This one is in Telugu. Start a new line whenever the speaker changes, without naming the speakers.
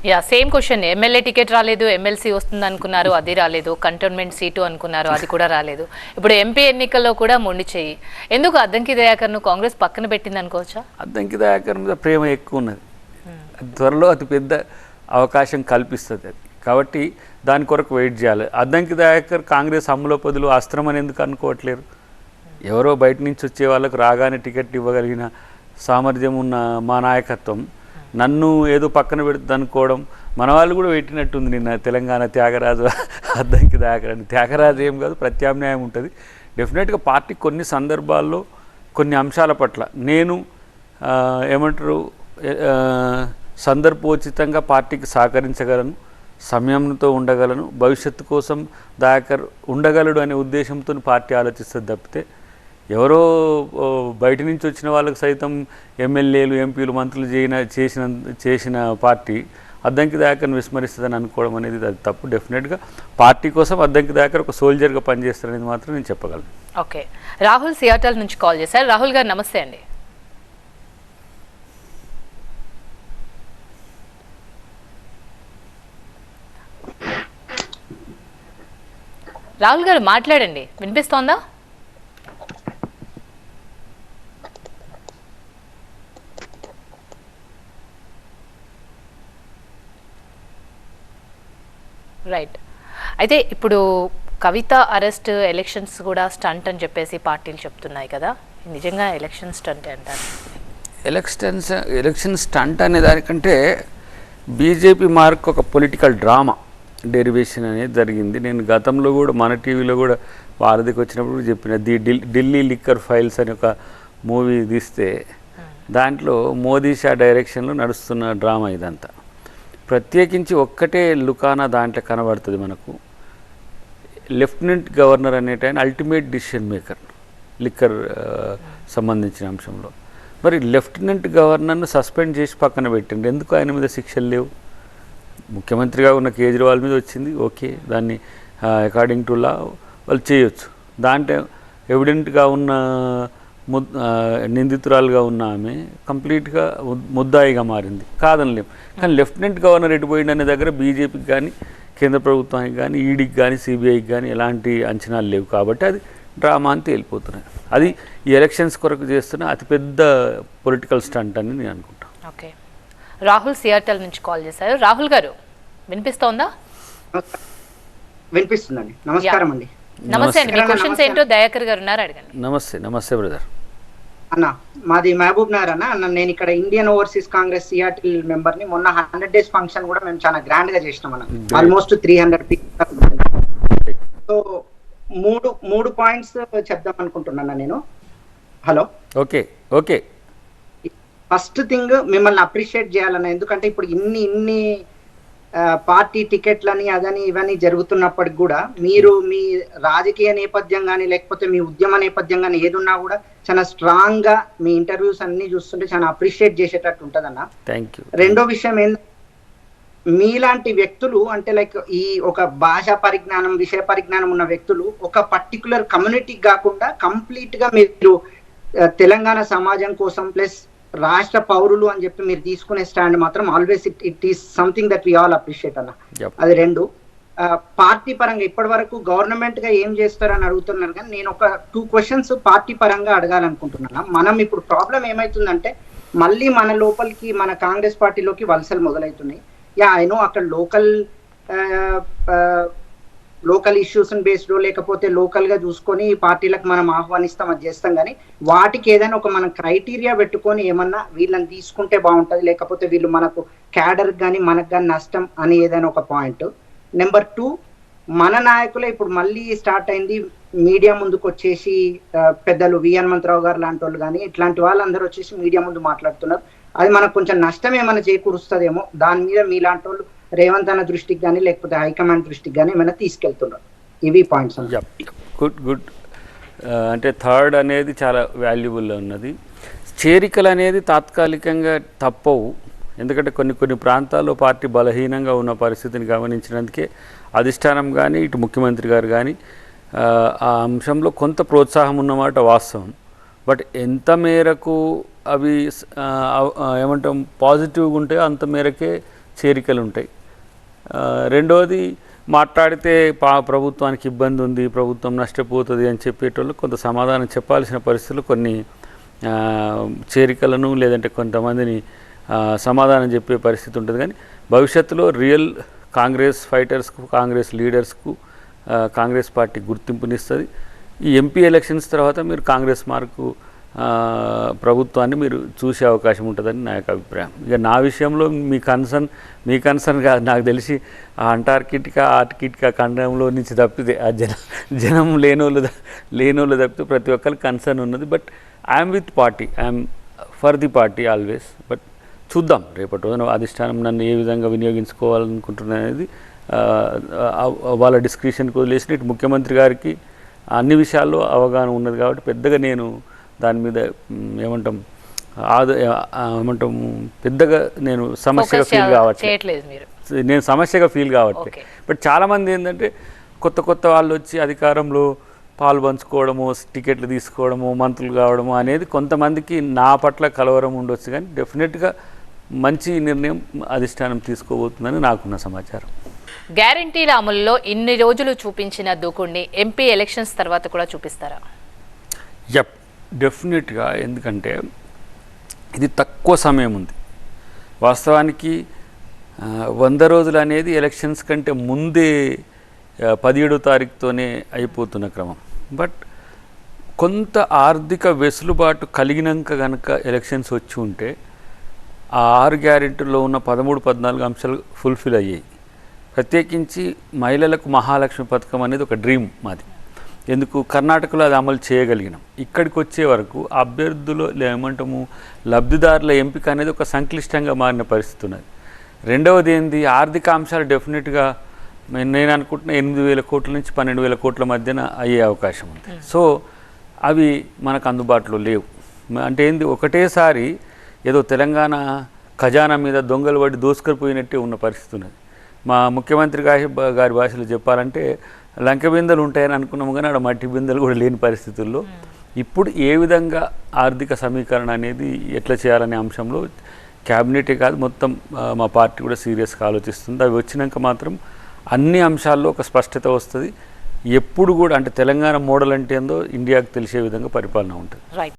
Yeah same question. MLA ticket రాలేదు, ఎమ్మెల్సీ వస్తుంది అనుకున్నారు, అది రాలేదు. కంటోన్మెంట్ సీటు అనుకున్నారు, అది కూడా రాలేదు. ఇప్పుడు ఎంపీ ఎన్నికల్లో కూడా మొండి చెయ్యి. ఎందుకు అద్దంకి దయాకర్ను కాంగ్రెస్ పక్కన పెట్టింది అనుకోవచ్చా?
అద్దంకి దయాకర్ మీద ప్రేమ ఎక్కువ ఉన్నది. త్వరలో అతి పెద్ద అవకాశం కల్పిస్తుంది అది. కాబట్టి దాని కొరకు వెయిట్ చేయాలి. అద్దంకి దయాకర్ కాంగ్రెస్ అమ్ములో పదులు అస్త్రం అని ఎందుకు అనుకోవట్లేరు? ఎవరో బయట నుంచి వచ్చే వాళ్ళకు రాగానే టికెట్ ఇవ్వగలిగిన సామర్థ్యం ఉన్న మా నాయకత్వం నన్ను ఏదో పక్కన పెడుతుంది అనుకోవడం, మన వాళ్ళు కూడా పెట్టినట్టుంది నిన్న తెలంగాణ త్యాగరాజు అద్దంకి దయాకర్ అని. త్యాగరాజు ఏం కాదు, ప్రత్యామ్నాయం ఉంటుంది. డెఫినెట్గా పార్టీ కొన్ని సందర్భాల్లో కొన్ని అంశాల పట్ల నేను ఏమంటారు సందర్భోచితంగా పార్టీకి సహకరించగలను, సంయమనంతో ఉండగలను, భవిష్యత్తు కోసం దయాకర్ ఉండగలడు అనే ఉద్దేశంతో పార్టీ ఆలోచిస్తుంది తప్పితే ఎవరో బయట నుంచి వచ్చిన వాళ్ళకి సైతం ఎమ్మెల్యేలు, ఎంపీలు, మంత్రులు చేసిన పార్టీ అద్దంకి దయాకర్ని విస్మరిస్తుందని అనుకోవడం అనేది అది తప్పు. డెఫినెట్గా పార్టీ కోసం అద్దంకి దయాకర్ ఒక సోల్జర్గా పనిచేస్తారనేది మాత్రం నేను చెప్పగలను.
ఓకే, రాహుల్ సియాటల్ నుంచి కాల్ చేశారు. రాహుల్ గారు నమస్తే అండి. రాహుల్ గారు మాట్లాడండి, వినిపిస్తోందా? రైట్. అయితే ఇప్పుడు కవిత అరెస్ట్ ఎలక్షన్స్ కూడా స్టంట్ అని చెప్పేసి పార్టీలు చెప్తున్నాయి కదా, నిజంగా ఎలక్షన్ స్టంట్ అంటారు?
ఎలక్షన్ స్టంట్ అనే దానికంటే బీజేపీ మార్క్ ఒక పొలిటికల్ డ్రామా డెరివేషన్ అనేది జరిగింది. నేను గతంలో కూడా మన టీవీలో కూడా వారధికి వచ్చినప్పుడు చెప్పిన ఢిల్లీ లిక్కర్ ఫైల్స్ అని ఒక మూవీ తీస్తే దాంట్లో మోదీ షా డైరెక్షన్లో నడుస్తున్న డ్రామా ఇదంతా. ప్రత్యేకించి ఒక్కటే లుకానా దాంట్లో కనబడుతుంది మనకు. లెఫ్టినెంట్ గవర్నర్ అనేటైన అల్టిమేట్ డిసిషన్ మేకర్ లిక్కర్ సంబంధించిన అంశంలో. మరి లెఫ్టినెంట్ గవర్నర్ను సస్పెండ్ చేసి పక్కన పెట్టండి, ఎందుకు ఆయన మీద శిక్షలు లేవు? ముఖ్యమంత్రిగా ఉన్న కేజ్రీవాల్ మీద వచ్చింది, ఓకే, దాన్ని అకార్డింగ్ టు లా వాళ్ళు చేయొచ్చు. దాంట్లో ఎవిడెంట్గా ఉన్న నిందితురాలుగా ఉన్న ఆమె కంప్లీట్గా ముద్దాయిగా మారింది, కాదనలేం. కానీ లెఫ్టినెంట్ గవర్నర్ ఎటుపోయింది అనే దగ్గర బీజేపీకి కానీ, కేంద్ర ప్రభుత్వానికి కానీ, ఈడీకి కానీ, సిబిఐకి కానీ ఎలాంటి అంచనాలు లేవు. కాబట్టి అది డ్రామా అని తేలిపోతున్నాయి. అది ఈ ఎలక్షన్స్ కొరకు చేస్తున్న అతిపెద్ద పొలిటికల్ స్టంట్ అని నేను అనుకుంటాను.
ఓకే, రాహుల్ సియాటల్ నుంచి కాల్ చేశారు. రాహుల్ గారు వినిపిస్తోందా?
వినిపిస్తుందండి. నమస్కారం అండి.
నమస్తే అండి. మీ క్వశ్చన్స్ ఏంటో దయాకర్ గారు ఉన్నారు, అడగండి.
నమస్తే బ్రదర్.
అన్న మాది మహబూబ్ నగర్ అన్న. నేను ఇక్కడ Indian overseas Congress Seattle member ని. మొన్న 100 days ఫంక్షన్ కూడా మేము చాలా గ్రాండ్ గా చేసినాం అన్న. Almost 300 people. సో మూడు పాయింట్స్ చెప్దాం అనుకుంటున్నాను నేను. Hello,
okay.
ఫస్ట్ థింగ్ మిమ్మల్ని అప్రిషియేట్ చేయాలన్న, ఎందుకంటే ఇప్పుడు ఇన్ని పార్టీ టికెట్లని అదని ఇవన్నీ జరుగుతున్నప్పటికి కూడా మీరు మీ రాజకీయ నేపథ్యం కానీ లేకపోతే మీ ఉద్యమ నేపథ్యం కానీ ఏదున్నా కూడా చాలా స్ట్రాంగ్ గా మీ ఇంటర్వ్యూస్ అన్ని చూస్తుంటే చాలా అప్రిషియేట్ చేసేటట్టు ఉంటదన్న.
Thank you.
రెండో విషయం ఏంటంటే మీలాంటి వ్యక్తులు అంటే లైక్ ఈ ఒక భాషా పరిజ్ఞానం, విషయ పరిజ్ఞానం ఉన్న వ్యక్తులు ఒక పర్టికులర్ కమ్యూనిటీకి కాకుండా కంప్లీట్ గా మీరు తెలంగాణ సమాజం కోసం ప్లస్ రాష్ట్ర పౌరులు అని చెప్పి మీరు తీసుకునే స్టాండ్ మాత్రం always it is something that we all appreciate అన్న. అది రెండు. పార్టీ పరంగా ఇప్పటి వరకు గవర్నమెంట్ గా ఏం చేస్తారని అడుగుతున్నారు, కానీ నేను ఒక 2 questions పార్టీ పరంగా అడగాలనుకుంటున్నాను. మనం ఇప్పుడు ప్రాబ్లం ఏమైతుందంటే మళ్ళీ మన లోపలికి మన కాంగ్రెస్ పార్టీలోకి వలసలు మొదలవుతున్నాయి. ఐనో అక్కడ లోకల్ ఇష్యూస్ బేస్డ్ లేకపోతే లోకల్ గా చూసుకొని పార్టీలకు మనం ఆహ్వానిస్తాం, అది చేస్తాం. కానీ వాటికి ఏదైనా ఒక మనం క్రైటీరియా పెట్టుకొని ఏమన్నా వీళ్ళని తీసుకుంటే బాగుంటది, లేకపోతే వీళ్ళు మనకు క్యాడర్ కానీ మనకు కానీ నష్టం అని ఏదైనా ఒక పాయింట్. నెంబర్ 2, మన నాయకులే ఇప్పుడు మళ్ళీ స్టార్ట్ అయింది మీడియా ముందుకు వచ్చేసి పెద్దలు వి హనుమంతరావు గారు లాంటి వాళ్ళు కానీ ఇట్లాంటి వాళ్ళందరూ వచ్చేసి మీడియా ముందు మాట్లాడుతున్నారు. అది మనకు కొంచెం నష్టం ఏమైనా చేకూరుస్తుందేమో, దాని మీద మీలాంటి వాళ్ళు రేవంత్ అన్న దృష్టికి కానీ లేకపోతే హైకమాండ్ దృష్టికి కానీ ఏమైనా తీసుకెళ్తున్నారు. ఇవి పాయింట్స్.
గుడ్. అంటే థర్డ్ అనేది చాలా వాల్యుబుల్ ఉన్నది. చేరికలు అనేది తాత్కాలికంగా తప్పవు, ఎందుకంటే కొన్ని ప్రాంతాల్లో పార్టీ బలహీనంగా ఉన్న పరిస్థితిని గమనించినందుకే అధిష్టానం కానీ ఇటు ముఖ్యమంత్రి గారు కానీ ఆ అంశంలో కొంత ప్రోత్సాహం ఉన్నమాట వాస్తవం. బట్ ఎంత మేరకు అవి ఏమంటాం పాజిటివ్గా ఉంటే అంత మేరకే చేరికలు ఉంటాయి. రెండవది మాట్లాడితే ప్రభుత్వానికి ఇబ్బంది ఉంది, ప్రభుత్వం నష్టపోతుంది అని చెప్పేటోళ్ళు కొంత సమాధానం చెప్పాల్సిన పరిస్థితులు కొన్ని చేరికలను లేదంటే కొంతమందిని సమాధానం చెప్పే పరిస్థితి ఉంటుంది. కానీ భవిష్యత్తులో రియల్ కాంగ్రెస్ ఫైటర్స్కు, కాంగ్రెస్ లీడర్స్కు కాంగ్రెస్ పార్టీ గుర్తింపునిస్తుంది. ఈ ఎంపీ ఎలక్షన్స్ తర్వాత మీరు కాంగ్రెస్ మార్కు ప్రభుత్వాన్ని మీరు చూసే అవకాశం ఉంటుందని నా యొక్క అభిప్రాయం. ఇక నా విషయంలో మీ కన్సర్న్ కాదు, నాకు తెలిసి ఆ ఆర్కిటికా ఖండంలో నుంచి తప్పితే ఆ జనం లేనోళ్ళు తప్పితే ప్రతి ఒక్కరికి కన్సర్న్ ఉన్నది. But I'm with party, I'm for the party always. But చూద్దాం రేపటి రోజున అధిష్టానం నన్ను ఏ విధంగా వినియోగించుకోవాలనుకుంటున్నా అనేది వాళ్ళ డిస్క్రిప్షన్కి వదిలేసి ఇటు ముఖ్యమంత్రి గారికి అన్ని విషయాల్లో అవగాహన ఉన్నది కాబట్టి పెద్దగా నేను దాని మీద ఏమంటాం పెద్దగా నేను సమస్యగా ఫీల్ కావట్లేదు, నేను సమస్యగా ఫీల్ కావట్లేదు. బట్ చాలామంది ఏంటంటే కొత్త వాళ్ళు వచ్చి అధికారంలో పాలు పంచుకోవడము, టికెట్లు తీసుకోవడము, మంత్రులు కావడము అనేది కొంతమందికి నా పట్ల కలవరం ఉండొచ్చు. కానీ డెఫినెట్గా మంచి నిర్ణయం అధిష్టానం తీసుకోబోతుందని నాకున్న సమాచారం.
గ్యారంటీల అమలులో ఇన్ని రోజులు చూపించిన దూకుడిని ఎంపీ ఎలక్షన్స్ తర్వాత కూడా చూపిస్తారా?
యప్, డెఫినెట్గా. ఎందుకంటే ఇది తక్కువ సమయం ఉంది. వాస్తవానికి 100 రోజులు అనేది ఎలక్షన్స్ కంటే ముందే 17వ తారీఖుతోనే అయిపోతున్న క్రమం. బట్ కొంత ఆర్థిక వెసులుబాటు కలిగినాక కనుక ఎలక్షన్స్ వచ్చి ఉంటే ఆ 6 గ్యారెంటీల్లో ఉన్న 13-14 అంశాలు ఫుల్ఫిల్ అయ్యాయి. ప్రత్యేకించి మహిళలకు మహాలక్ష్మి పథకం అనేది ఒక డ్రీమ్ మాది. ఎందుకు కర్ణాటకలో అది అమలు చేయగలిగినాం. ఇక్కడికి వచ్చే వరకు అభ్యర్థులు ఏమంటాము లబ్ధిదారుల ఎంపిక అనేది ఒక సంక్లిష్టంగా మారిన పరిస్థితి ఉన్నది. రెండవది ఏంది, ఆర్థిక అంశాలు డెఫినెట్గా నేను అనుకుంటున్న 8,000 కోట్ల నుంచి 12,000 కోట్ల మధ్యన అయ్యే అవకాశం ఉంది. సో అవి మనకు అందుబాటులో లేవు. అంటే ఏంది, ఒకటేసారి ఏదో తెలంగాణ ఖజానా మీద దొంగలు పడి దోసుకొని ఉన్న పరిస్థితి ఉన్నది. మా ముఖ్యమంత్రి గారి భాషలో చెప్పాలంటే లంక బిందెలు ఉంటాయని అనుకున్నాము, కానీ ఆడ మట్టి బిందెలు కూడా లేని పరిస్థితుల్లో ఇప్పుడు ఏ విధంగా ఆర్థిక సమీకరణ అనేది ఎట్లా చేయాలనే అంశంలో క్యాబినెటే కాదు మొత్తం మా పార్టీ కూడా సీరియస్గా ఆలోచిస్తుంది. అవి వచ్చినాక మాత్రం అన్ని అంశాల్లో ఒక స్పష్టత వస్తుంది. ఎప్పుడు కూడా అంటే తెలంగాణ మోడల్ అంటే ఏందో ఇండియాకు తెలిసే విధంగా పరిపాలన ఉంటుంది.
రైట్.